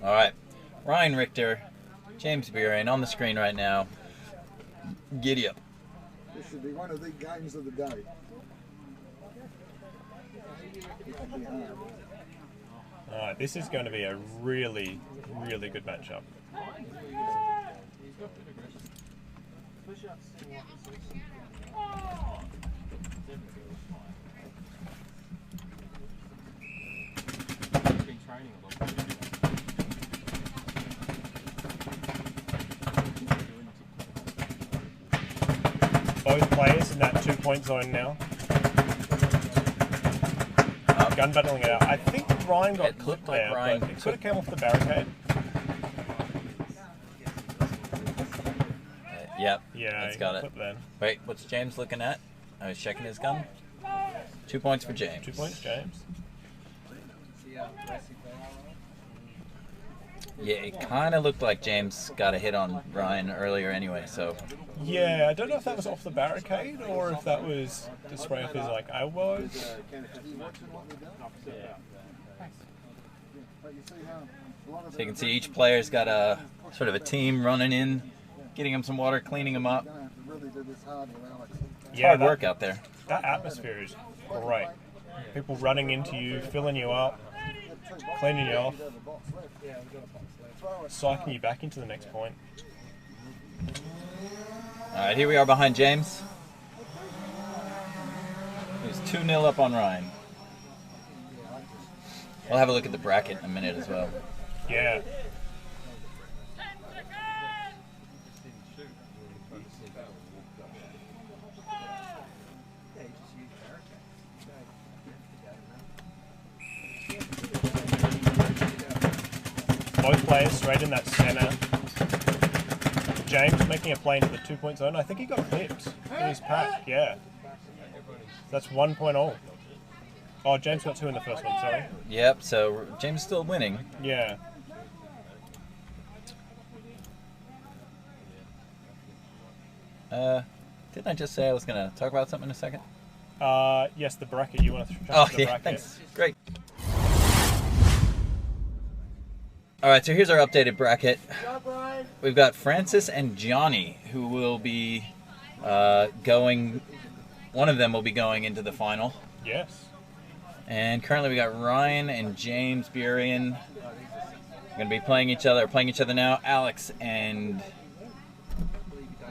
All right, Ryan Richter, James Beering on the screen right now. Giddy up. This should be one of the games of the day. Alright, this is going to be a really, really good matchup. Both players in that 2-point zone now. Gun battling it out. I think Ryan got clipped like there, Ryan but it could have come off the barricade. Yep. Yeah, it's he got got it. clipped then. Wait, what's James looking at? I was checking his gun. 2 points for James. 2 points, James. Yeah, it kind of looked like James got a hit on Ryan earlier anyway, so. Yeah, I don't know if that was off the barricade or if that was the spray off his like elbows. So you can see each player's got a sort of a team running in, getting him some water, cleaning him up. It's hard work out there. That atmosphere is great. People running into you, filling you up, cleaning you off, psyching you back into the next point. Alright, here we are behind James. He's 2-0 up on Ryan. We'll have a look at the bracket in a minute as well. Yeah. Both players straight in that center. James making a play into the 2-point zone. I think he got clipped in his pack, yeah. That's 1 point all. Oh, James got 2 in the first one, sorry. Yep, so James is still winning. Yeah. Didn't I just say I was going to talk about something in a second? Yes, the bracket. You want to Oh, the yeah, bracket? thanks. Great. All right, so here's our updated bracket. We've got Francis and Johnny, who will be going. One of them will be going into the final. Yes. And currently we got Ryan and James Burian going to be playing each other now. Alex and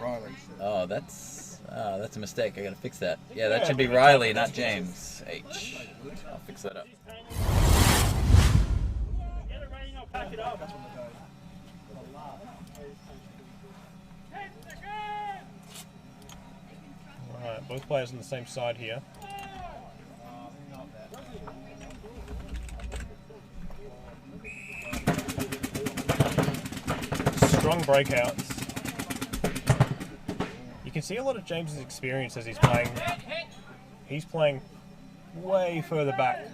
Riley. Oh, that's a mistake. I got to fix that. Yeah, that should be Riley, not James. H. I'll fix that up. Alright, both players on the same side here. Strong breakouts. You can see a lot of James's experience as he's playing. He's playing way further back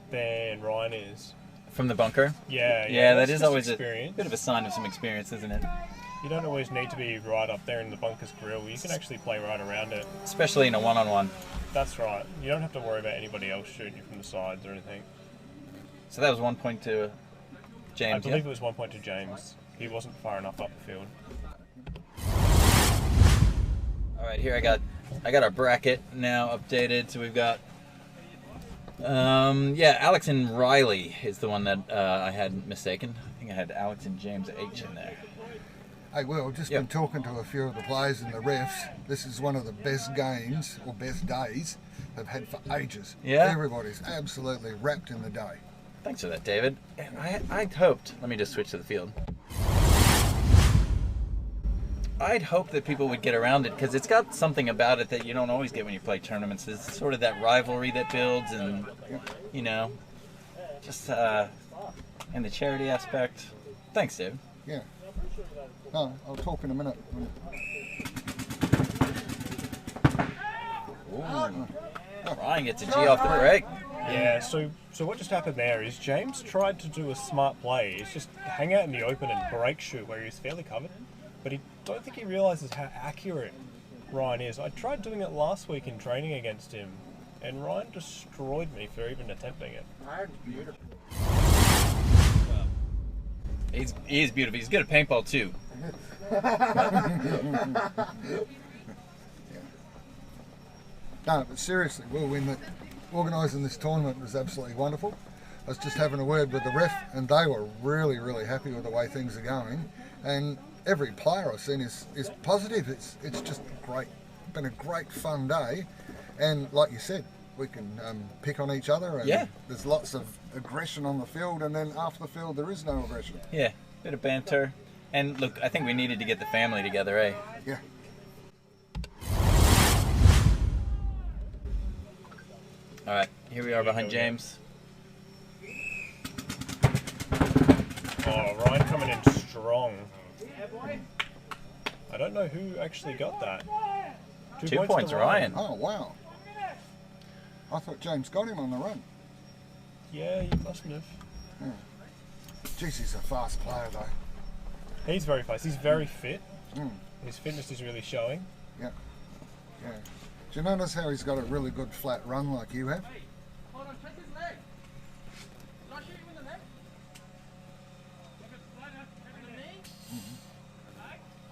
than Ryan is. From the bunker? Yeah, Yeah, that that's is just always a experience. bit of a sign of some experience, isn't it? You don't always need to be right up there in the bunker's grill. You can actually play right around it. Especially in a one-on-one. That's right. You don't have to worry about anybody else shooting you from the sides or anything. So that was 1 point to James. I believe it was 1 point to James. He wasn't far enough up the field. All right, here I got our bracket now updated. So we've got Alex and Riley is the one that I had mistaken. I think I had Alex and James H in there. Hey, Will, I've just been talking to a few of the players and the refs. This is one of the best games or best days they've had for ages. Yeah? Everybody's absolutely wrapped in the day. Thanks for that, David. I'd hoped. Let me just switch to the field. I'd hoped that people would get around it because it's got something about it that you don't always get when you play tournaments. It's sort of that rivalry that builds, and just and the charity aspect. Thanks, Dave. Yeah. No, I'll talk in a minute. Ooh. Ryan gets a G off the break. Yeah, so what just happened there is James tried to do a smart play. He's just hang out in the open and break shoot where he's fairly covered. But I don't think he realises how accurate Ryan is. I tried doing it last week in training against him, and Ryan destroyed me for even attempting it. He is beautiful. He's good at paintball too. No, but seriously, organising this tournament was absolutely wonderful. I was just having a word with the ref, and they were really, really happy with the way things are going. And every player I've seen is positive. It's just great. Been a great fun day, and like you said, we can pick on each other. And Yeah. There's lots of aggression on the field, and then after the field there is no aggression. Yeah, bit of banter. And look, I think we needed to get the family together, eh? Yeah. All right, here we are behind James. Oh, Ryan coming in strong. I don't know wwho actually got that. 2 points, to Ryan. Oh wow. I thought James got him on the run. Yeah, he must have. Jeez, he's a fast player though. He's very fast. He's very fit. Mm. His fitness is really showing. Yeah. Yeah. Do you notice how he's got a really good flat run like you have? Hold on, touch his leg. Not shoot him in the leg. Look at right up. On the knee.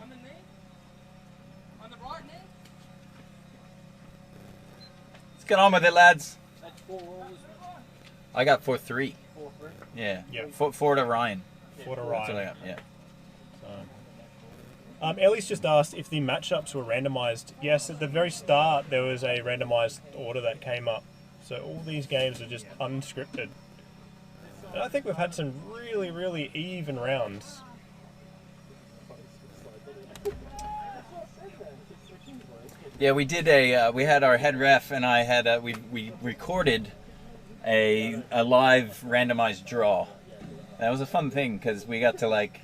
On the knee. On the right knee. Let's get on with it, lads. That's 4 rolls. I got 4-3. 4-3. Yeah. Yeah. 4 to Ryan. For to That's what I Ryan. got. Yeah. Ellie's just asked if the matchups were randomised. Yes, at the very start there was a randomised order that came up. So all these games are just unscripted. And I think we've had some really, really even rounds. Yeah, we did we had our head ref and I had we recorded a live randomized draw. That was a fun thing because we got to like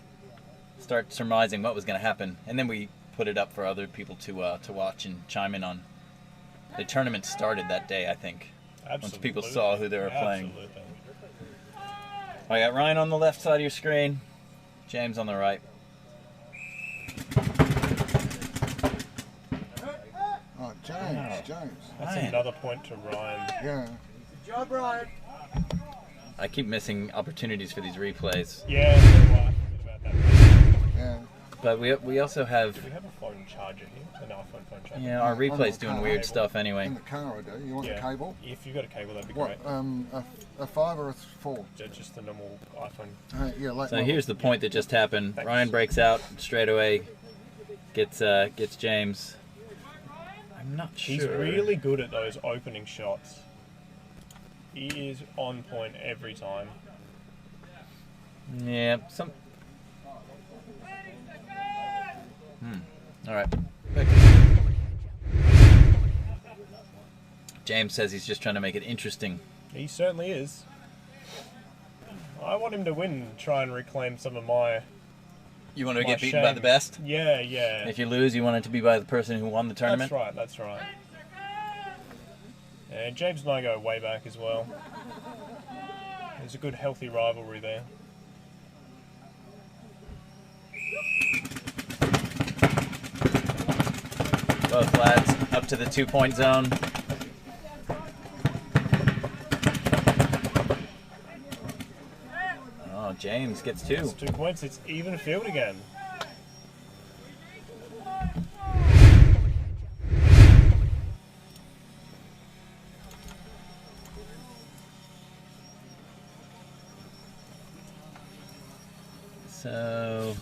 start surmising what was going to happen, and then we put it up for other people to watch and chime in on. The tournament started that day, I think. Absolutely. Once people saw who they were playing. Absolutely. I got Ryan on the left side of your screen, James on the right. Oh, James. That's Ryan. another point to Ryan. Yeah. Good job, Ryan. I keep missing opportunities for these replays, Yeah, so I forgot about that. Yeah. but we also have Do we have a phone charger here? An iPhone phone charger? our On replay's the doing car. weird stuff anyway. In the car I do. You want Yeah. the cable? If you've got a cable, that'd be What? great. A 5 or a 4? Just the normal iPhone. Yeah, late So model. here's the point that just happened. Thanks. Ryan breaks out straight away, gets James. I'm not sure. He's really good at those opening shots. He is on point every time. Yeah, some. All right. James says he's just trying to make it interesting. He certainly is. I want him to win and try and reclaim some of my... You want to my get beaten by shame. the best? Yeah, yeah. If you lose, you want it to be by the person who won the tournament? That's right. And James and I go way back as well. There's a good, healthy rivalry there. Both lads up to the 2-point zone. Oh, James gets 2. It's 2 points. It's even field again. So,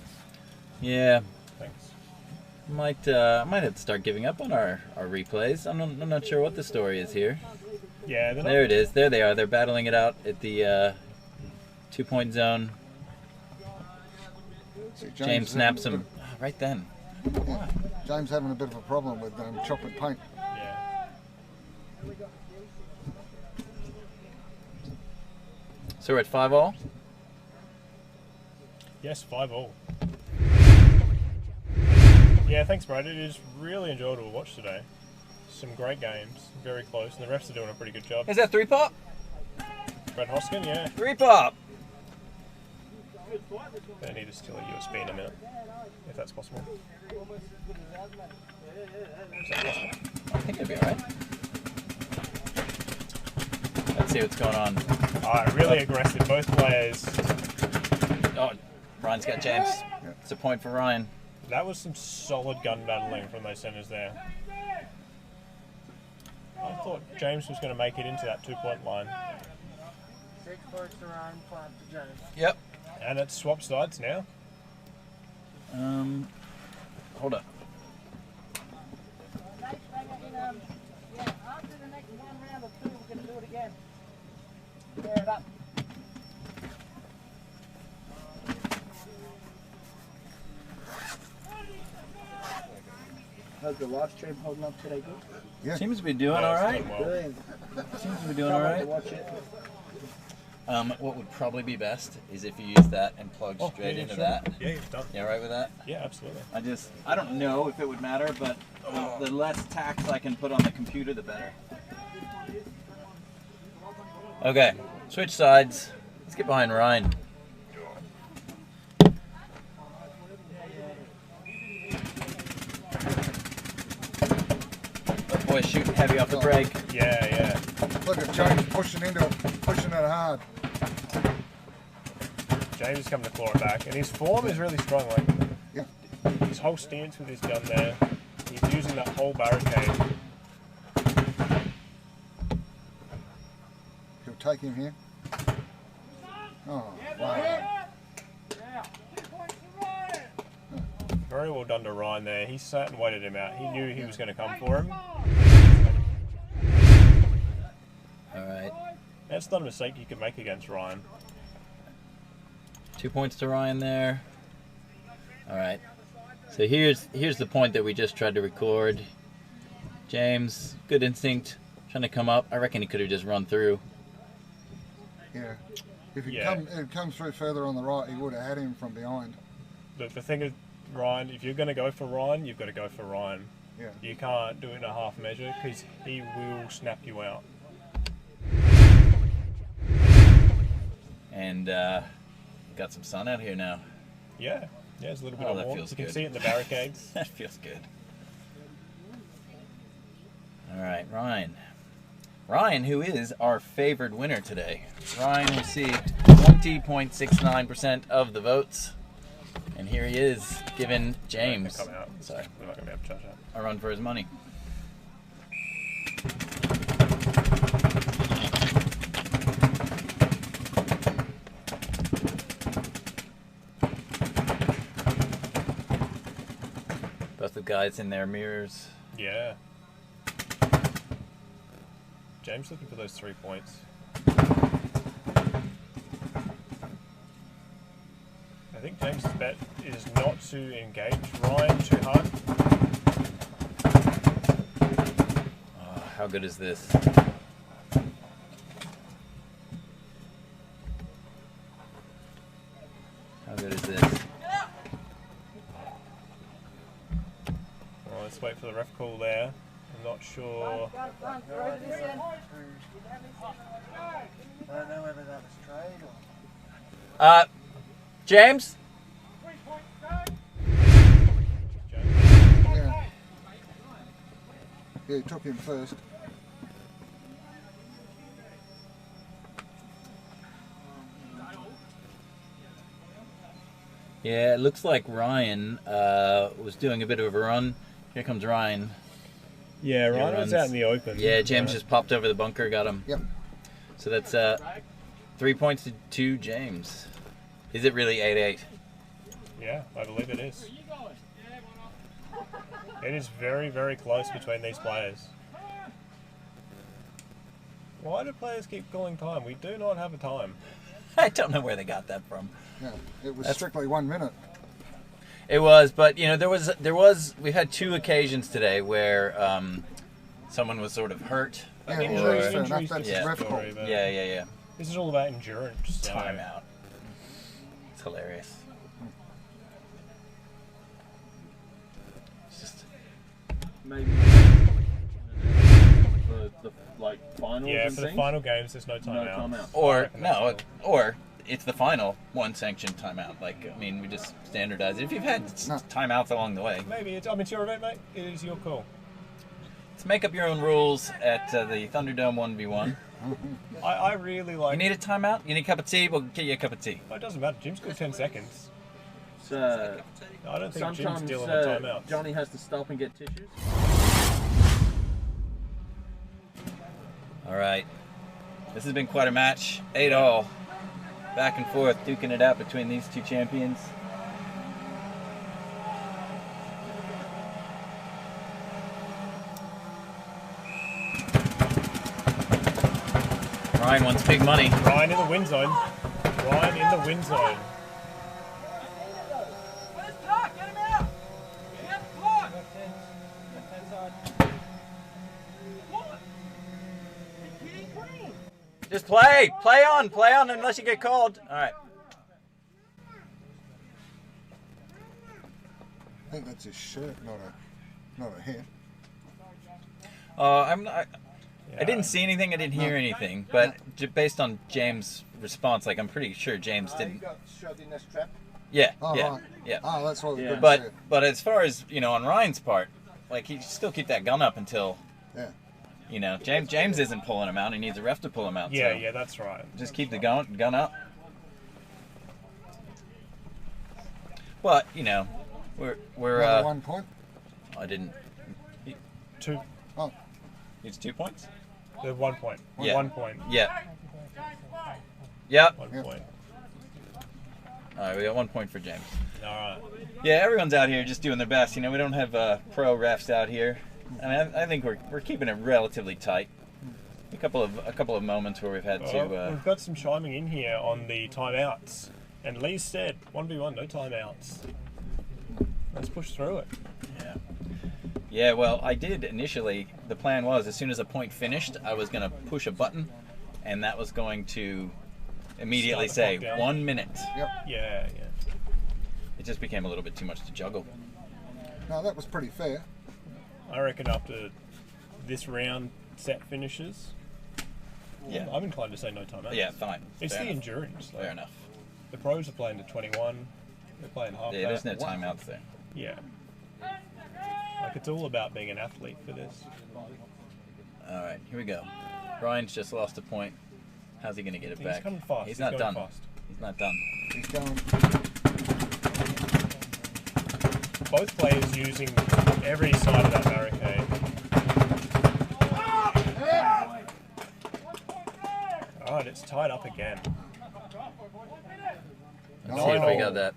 yeah, Thanks. might have to start giving up on our replays. I'm not sure what the story is here. Yeah, they're not... There it is. There they are. They're battling it out at the 2-point zone. See, James snaps him right then. Yeah. James having a bit of a problem with chocolate paint. Yeah. So we're at 5-all. Yes, 5-all. Yeah, thanks, Brad. It is really enjoyable to watch today. Some great games, very close, and the refs are doing a pretty good job. Is that 3-pop? Brad Hoskin, yeah. 3-pop. They need to steal a USB in a minute, if that's possible. Is that possible? I think it'll be alright. Let's see what's going on. Alright, really aggressive, both players. Oh, Ryan's got James. It's a point for Ryan. That was some solid gun battling from those centres there. I thought James was going to make it into that 2-point line. 6 points to Ryan, 5 to James. Yep. And it's swapped sides now. Hold up. Yeah, after the next 1 round or 2, we're going to do it again. Pair it up. How's the live stream holding up today? Good. Yeah. Seems to be doing Yeah, all it's right. doing well. Brilliant. Seems to be doing Can't all wait to right. watch it. What would probably be best is if you use that and plug straight into sure. that. Yeah, it's done. You all right with that? Yeah, absolutely. I don't know if it would matter, but the less tax I can put on the computer, the better. Okay, switch sides. Let's get behind Ryan. That boy's shooting heavy off the break. Yeah, yeah. Look at James pushing into it, pushing it hard. James is coming to claw it back. And his form is really strong. Like, Yeah. his whole stance with his gun there. He's using that whole barricade. He'll take him here. Oh, wow. Very well done to Ryan there. He sat and waited him out. He knew he was going to come for him. All right, That's not a mistake you could make against Ryan. 2 points to Ryan there. All right, so here's the point that we just tried to record. James, good instinct, trying to come up. I reckon he could have just run through. Yeah. If he Yeah. comes through further on the right, he would have had him from behind. The thing is, Ryan, if you're going to go for Ryan, you've got to go for Ryan. Yeah. You can't do it in a half measure because he will snap you out. And got some sun out here now. Yeah, there's a little bit Oh, of that warmth. feels You can good. see it in the barricades. That feels good. All right, Ryan. Ryan, who is our favored winner today. Ryan received 20.69% of the votes. And here he is, giving James Come out. sorry, We're not going to be able to charge that. a run for his money. Both the guys in their mirrors. Yeah. James looking for those 3 points. I think James's bet is not to engage Ryan too hard. Oh, how good is this? How good is this? Well, let's wait for the ref call there. I'm not sure. I don't know whether that was trade or. James? Yeah. Yeah, he took him first. Yeah, it looks like Ryan was doing a bit of a run. Here comes Ryan. Yeah, Ryan was runs. out in the open. Yeah, James just popped over the bunker, got him. Yep. So that's 3 points to James. Is it really 8-8? Yeah, I believe it is. It is very, very close between these players. Why do players keep calling time? We do not have a time. I don't know where they got that from. Yeah. It was That's- strictly 1 minute. It was, but you know, there was. We've had 2 occasions today where someone was sort of hurt. Yeah, Injuries- well, that's fair injuries enough. That's Yeah. his ref call. Story, but Yeah. This is all about endurance. So. Timeout. It's hilarious. It's just Maybe the like finals. Yeah, and for the things? final games, there's no No timeout. timeout. or or it's the final one sanctioned timeout. Like, I mean, we just standardize it. If you've had No. timeouts along the way, Maybe it's. I mean, it's your event, mate. It is your call. let's make up your own rules at the Thunderdome 1v1. I really like. You need a timeout? You need a cup of tea? We'll get you a cup of tea. Oh, it doesn't matter. Jim's got 10 seconds. I I don't think Jim's sometimes dealing with timeouts. Johnny has to stop and get tissues. All right. This has been quite a match. 8-all. Back and forth, duking it out between these two champions. Ryan wants big money. Ryan in the win zone. Ryan in the win zone. Where's Clark? Get him out! Get Clark! What? You're kidding green. Just play on unless you get called. All right. I think that's his shirt, not a hit. I didn't see anything. I didn't hear anything. But based on James' response, like I'm pretty sure James didn't. got shot in this trap. Yeah, Oh, yeah, right. yeah. Oh, that's what we couldn't see. But as far as on Ryan's part, like he still keep that gun up until Yeah. James isn't pulling him out. He needs a ref to pull him out. Yeah, so yeah, that's right. just keep the gun up. But we're Another 1 point. I didn't. Two. Oh, It's 2 points. The 1 point. Yeah. 1 point. Yeah. Yep. 1 Yep. point. All right, we got 1 point for James. All right. Yeah, everyone's out here just doing their best. We don't have pro refs out here. I mean, I think we're keeping it relatively tight. A couple of moments where we've had Well, to. we've got some chiming in here on the timeouts. And Lee said 1v1, no timeouts. Let's push through it. Yeah. Yeah. Well, I did initially. The plan was as soon as a point finished, I was going to push a button, and that was going to immediately Start the say clock down. 1 minute. yep. Yeah, yeah. It just became a little bit too much to juggle. No, that was pretty fair. I reckon after this round set finishes, Yeah. I'm inclined to say no timeouts. Yeah. Fine. It's Fair the enough. endurance. Fair enough. The pros are playing to 21. They're playing half Yeah. There's that. no timeouts there. Yeah. Like it's all about being an athlete for this. All right. Here we go. Ryan's just lost a point. How's he going to get it He's back? coming fast. He's not going done. Fast. He's not done. He's going. Both players using every side of that barricade. All right, it's tied up again. Let's see if we got that.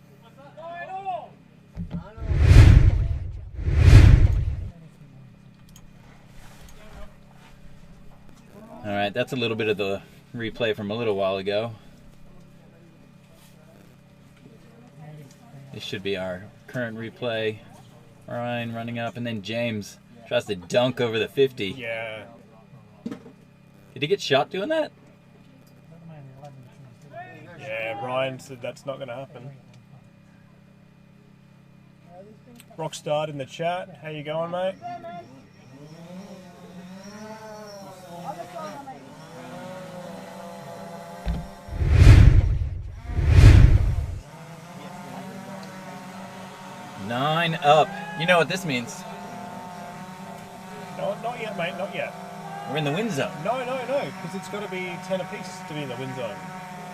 All right, that's a little bit of the replay from a little while ago. This should be our current replay. Ryan running up, and then James tries to dunk over the 50. Yeah. Did he get shot doing that? Yeah, Ryan said that's not going to happen. Rockstar in the chat. How you going, mate? Nine up. You know what this means? No, not yet, mate. Not yet. We're in the win zone. No, because it's got to be 10 apiece to be in the win zone.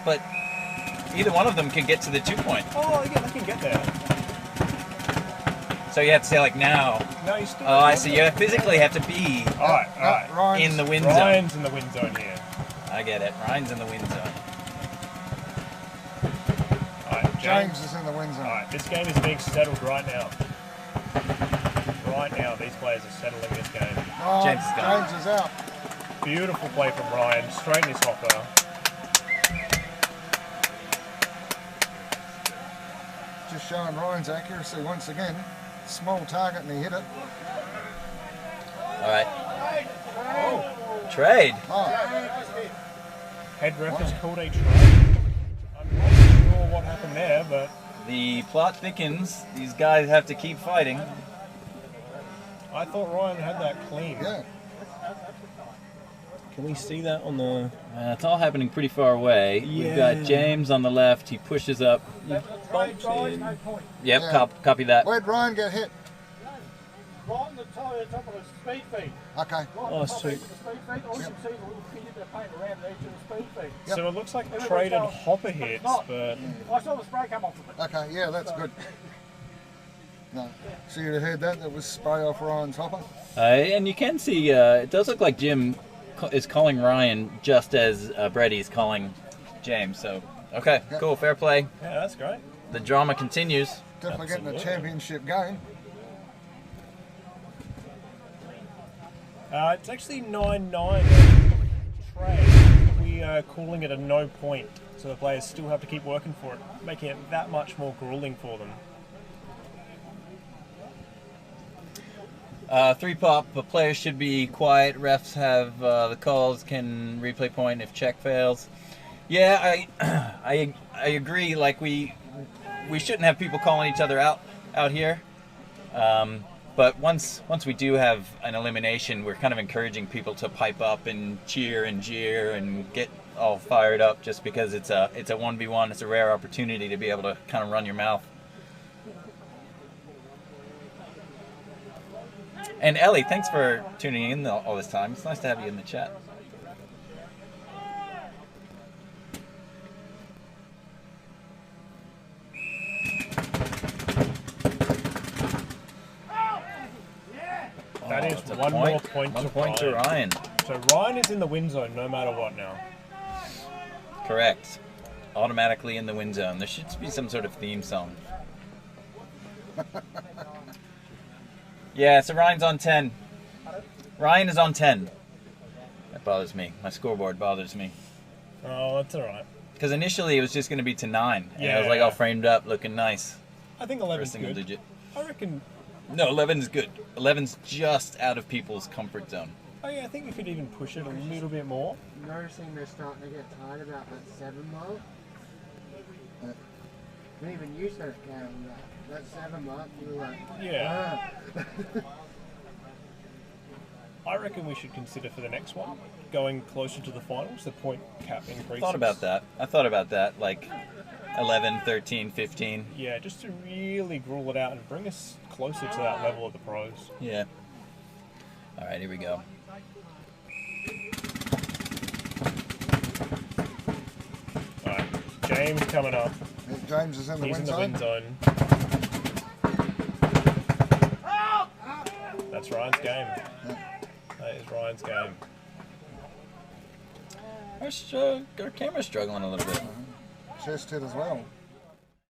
But either one of them can get to the 2 point. Oh, yeah, they can get there. So you have to say like now. No, you still. Oh, I see. You physically have to be All right, all right. Ryan's, in the win zone. Ryan's in the win zone here. I get it. Ryan's in the win zone. All right, James is in the win zone. All right, this game is being settled right now. Right now, these players are settling this game. Oh, James is gone. James is out. Beautiful play from Ryan, straight in his hopper. Just showing Ryan's accuracy once again. Small target and he hit it. All right. Trade. Oh, Head ref has called a trade. I'm not sure what happened there, but The plot thickens. These guys have to keep fighting. I thought Ryan had that clean. yeah. Can we see that on the... It's all happening pretty far away. We've got James on the left. He pushes up. Bumps in. Yep, Yeah. copy that. Where'd Ryan get hit? Right on the top. tell you the top of the speed feed. Okay. Right Oh, at the top sweet. edge of the speed feed. All you can see is a little pin that they paint around the edge of the speed feed. Yep. So it looks like Everybody's traded going, hopper "It's hits, not." but I saw the spray come off of it. Okay, yeah, that's good. No. So you'd have heard that? That was spray off Ryan's hopper? And you can see it does look like Jim is calling Ryan just as Brady's calling James. So okay, Yeah. cool, fair play. yeah, that's great. The drama continues. Definitely getting a Absolutely. championship game. It's actually 9-9 trade. We are calling it a no point, so the players still have to keep working for it, making it that much more grueling for them. 3-pop, the players should be quiet. Refs have the calls, can replay point if check fails. Yeah, I agree. Like we shouldn't have people calling each other out here. But once we do have an elimination, we're kind of encouraging people to pipe up and cheer and jeer and get all fired up, just because it's a 1v1. It's a rare opportunity to be able to kind of run your mouth. And Ellie, thanks for tuning in all this time. It's nice to have you in the chat. That is It's a one more point One to point to Ryan. Ryan. So Ryan is in the win zone no matter what now. Correct. Automatically in the win zone. There should be some sort of theme song. Yeah, so Ryan's on 10. Ryan is on 10. That bothers me. My scoreboard bothers me. Oh, that's alright. Because initially it was just going to be to 9. And I was like Yeah. all framed up, looking nice. I think For a 11's single good. digit. I reckon. No, 11 is good. 11's just out of people's comfort zone. Oh yeah, I think we could even push it a little bit more. Noticing they're starting to get tired about that 7 mark. And even you started counting that 7 mark. You were like, Yeah. ah. I reckon we should consider for the next one going closer to the finals. The point cap increases. Thought about that. I thought about that. Like 11, 13, 15. Yeah, just to really gruel it out and bring us closer to that level of the pros. Yeah. All right, here we go. Alright, James coming up. James is in the He's win in the win zone. zone. That's Ryan's game. That is Ryan's game. Our camera's struggling a little bit. Chest hit as well.